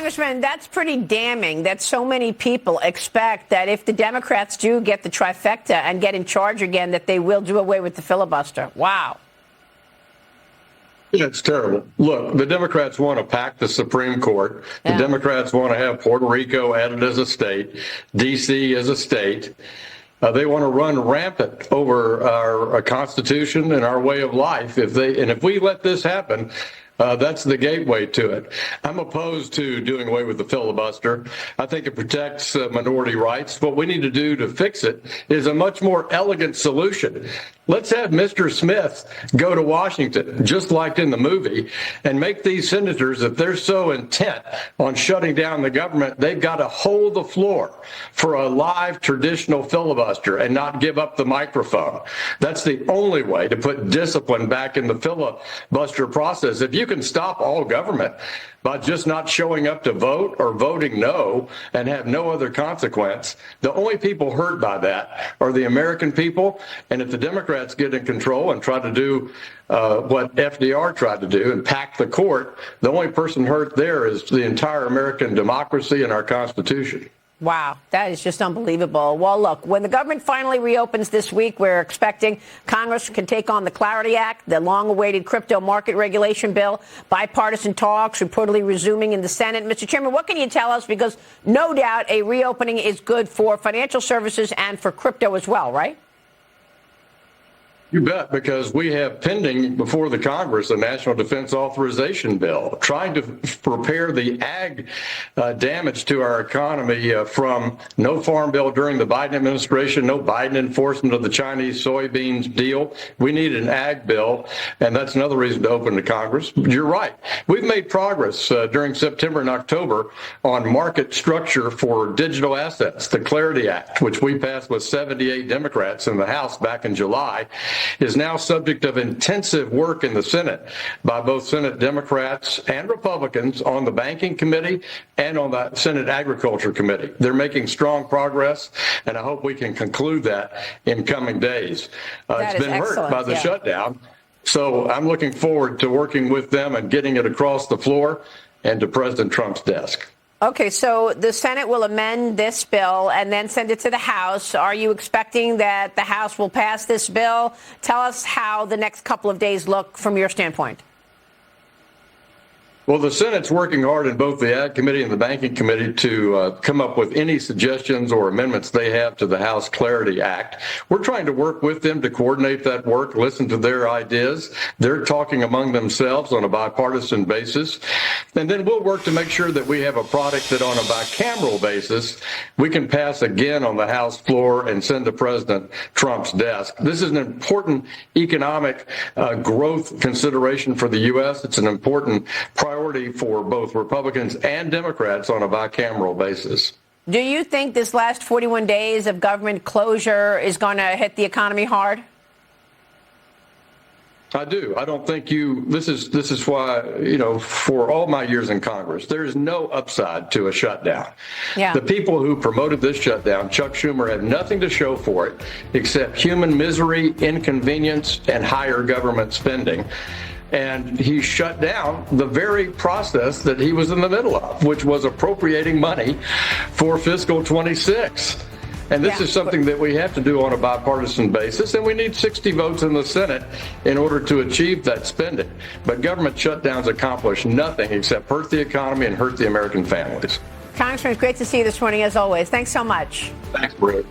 Congressman, that's pretty damning that so many people expect that if the Democrats do get the trifecta and get in charge again, that they will do away with the filibuster. Wow. Yeah, it's terrible. Look, the Democrats want to pack the Supreme Court. The Democrats want to have Puerto Rico added as a state, D.C. as a state. They want to run rampant over our Constitution and our way of life. If we let this happen, that's the gateway to it. I'm opposed to doing away with the filibuster. I think it protects minority rights. What we need to do to fix it is a much more elegant solution. Let's have Mr. Smith go to Washington, just like in the movie, and make these senators, if they're so intent on shutting down the government, they've got to hold the floor for a live traditional filibuster and not give up the microphone. That's the only way to put discipline back in the filibuster process. If you can stop all government by just not showing up to vote or voting no and have no other consequence, the only people hurt by that are the American people. And if the Democrats get in control and try to do what FDR tried to do and pack the court, the only person hurt there is the entire American democracy and our Constitution. Wow, that is just unbelievable. Well, look, when the government finally reopens this week, we're expecting Congress can take on the Clarity Act, the long-awaited crypto market regulation bill, bipartisan talks reportedly resuming in the Senate. Mr. Chairman, what can you tell us? Because no doubt a reopening is good for financial services and for crypto as well, right? You bet, because we have pending before the Congress a National Defense Authorization Bill trying to prepare the ag damage to our economy from no farm bill during the Biden administration, no Biden enforcement of the Chinese soybeans deal. We need an ag bill, and that's another reason to open to Congress. You're right. We've made progress during September and October on market structure for digital assets. The Clarity Act, which we passed with 78 Democrats in the House back in July, is now subject of intensive work in the Senate by both Senate Democrats and Republicans on the Banking Committee and on the Senate Agriculture Committee. They're making strong progress, and I hope we can conclude that in coming days. It's been hurt by the shutdown, so I'm looking forward to working with them and getting it across the floor and to President Trump's desk. Okay, so the Senate will amend this bill and then send it to the House. Are you expecting that the House will pass this bill? Tell us how the next couple of days look from your standpoint. Well, the Senate's working hard in both the Ag Committee and the Banking Committee to come up with any suggestions or amendments they have to the House Clarity Act. We're trying to work with them to coordinate that work, listen to their ideas. They're talking among themselves on a bipartisan basis. And then we'll work to make sure that we have a product that on a bicameral basis we can pass again on the House floor and send to President Trump's desk. This is an important economic growth consideration for the U.S. It's an important priority for both Republicans and Democrats on a bicameral basis. Do you think this last 41 days of government closure is going to hit the economy hard? I do. I don't think this is why, for all my years in Congress, there's no upside to a shutdown. Yeah. The people who promoted this shutdown, Chuck Schumer, had nothing to show for it except human misery, inconvenience, and higher government spending. And he shut down the very process that he was in the middle of, which was appropriating money for fiscal 26. And this is something that we have to do on a bipartisan basis, and we need 60 votes in the Senate in order to achieve that spending. But government shutdowns accomplish nothing except hurt the economy and hurt the American families. Congressman, it's great to see you this morning, as always. Thanks so much. Thanks, Brett.